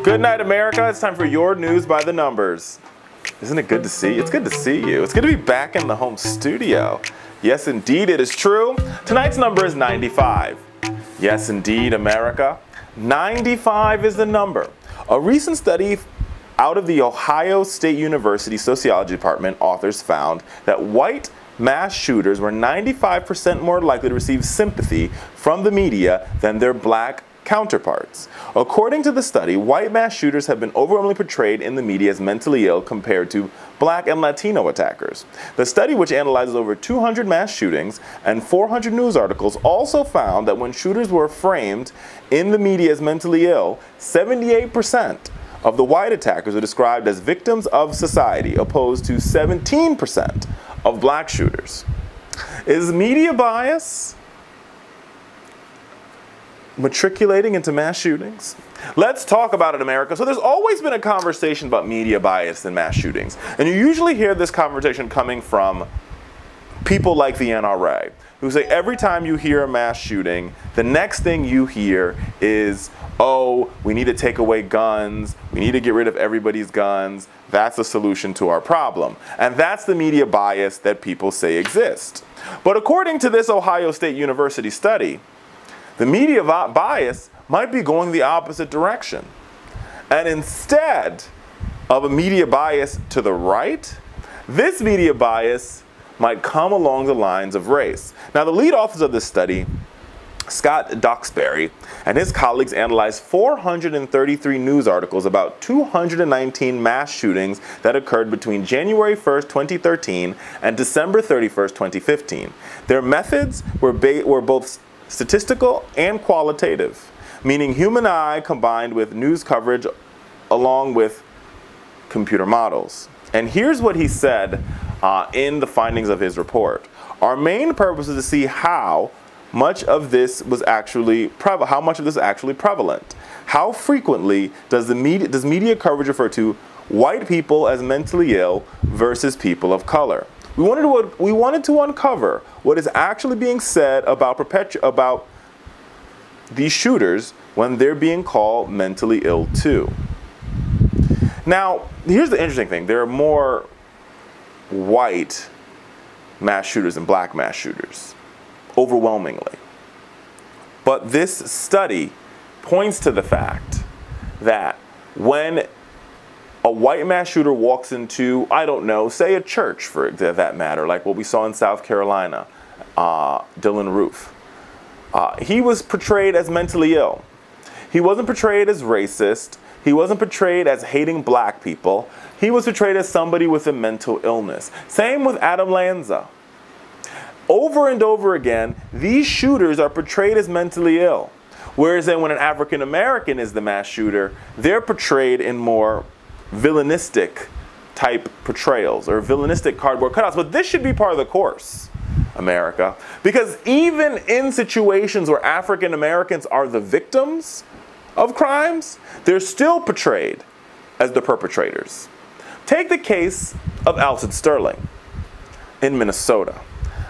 Good night, America. It's time for your news by the numbers. Isn't it good to see you? It's good to see you. It's good to be back in the home studio. Yes, indeed, it is true. Tonight's number is 95. Yes, indeed, America. 95 is the number. A recent study out of the Ohio State University Sociology Department authors found that white mass shooters were 95% more likely to receive sympathy from the media than their black counterparts. According to the study, white mass shooters have been overwhelmingly portrayed in the media as mentally ill compared to black and Latino attackers. The study, which analyzes over 200 mass shootings and 400 news articles, also found that when shooters were framed in the media as mentally ill, 78% of the white attackers were described as victims of society, opposed to 17% of black shooters. Is media bias matriculating into mass shootings? Let's talk about it, America. So there's always been a conversation about media bias in mass shootings. And you usually hear this conversation coming from people like the NRA, who say every time you hear a mass shooting, the next thing you hear is, oh, we need to take away guns, we need to get rid of everybody's guns, that's the solution to our problem. And that's the media bias that people say exists. But according to this Ohio State University study, the media bias might be going the opposite direction. And instead of a media bias to the right, this media bias might come along the lines of race. Now, the lead authors of this study, Scott Duxbury, and his colleagues analyzed 433 news articles about 219 mass shootings that occurred between January 1st, 2013 and December 31st, 2015. Their methods were both statistical and qualitative, meaning human eye combined with news coverage along with computer models. And here's what he said in the findings of his report. Our main purpose is to see how much of this was actually prevalent. How frequently does media coverage refer to white people as mentally ill versus people of color? We wanted to uncover what is actually being said about these shooters when they're being called mentally ill too. Now, here's the interesting thing. There are more white mass shooters than black mass shooters, overwhelmingly. But this study points to the fact that when a white mass shooter walks into, I don't know, say a church for that matter, like what we saw in South Carolina, Dylan Roof. He was portrayed as mentally ill. He wasn't portrayed as racist. He wasn't portrayed as hating black people. He was portrayed as somebody with a mental illness. Same with Adam Lanza. Over and over again, these shooters are portrayed as mentally ill. Whereas then when an African American is the mass shooter, they're portrayed in more villainistic type portrayals or villainistic cardboard cutouts. But this should be part of the course, America. Because even in situations where African Americans are the victims of crimes, they're still portrayed as the perpetrators. Take the case of Alton Sterling in Minnesota.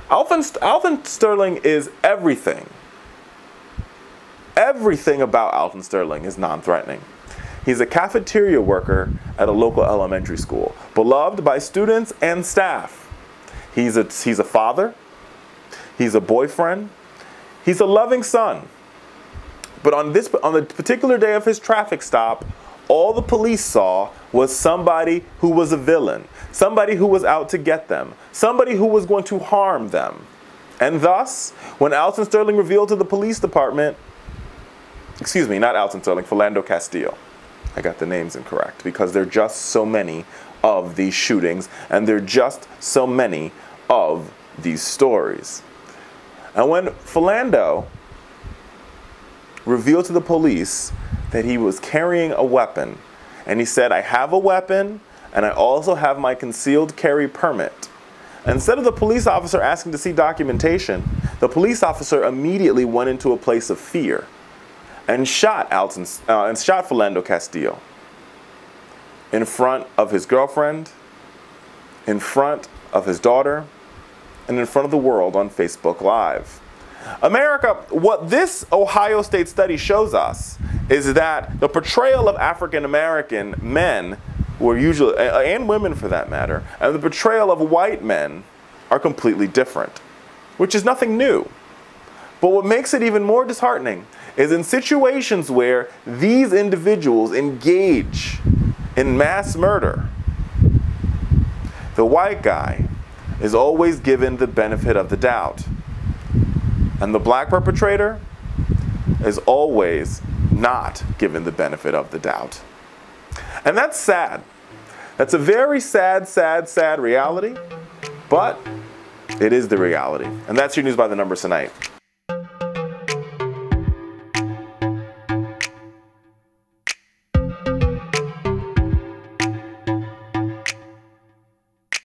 Alton Sterling is everything. Everything about Alton Sterling is non-threatening. He's a cafeteria worker at a local elementary school, beloved by students and staff. He's a father. He's a boyfriend. He's a loving son. But on the particular day of his traffic stop, all the police saw was somebody who was a villain, somebody who was out to get them, somebody who was going to harm them. And thus, when Alton Sterling revealed to the police department, excuse me, not Alton Sterling, Philando Castile. I got the names incorrect because there are just so many of these shootings and there are just so many of these stories. And when Philando revealed to the police that he was carrying a weapon, and he said, I have a weapon and I also have my concealed carry permit. Instead of the police officer asking to see documentation, the police officer immediately went into a place of fear and shot Philando Castile in front of his girlfriend, in front of his daughter, and in front of the world on Facebook Live. America, what this Ohio State study shows us is that the portrayal of African American men were usually, and women for that matter, and the portrayal of white men are completely different, which is nothing new. But what makes it even more disheartening is in situations where these individuals engage in mass murder, the white guy is always given the benefit of the doubt. And the black perpetrator is always not given the benefit of the doubt. And that's sad. That's a very sad, sad, sad reality, but it is the reality. And that's your News by the Numbers tonight.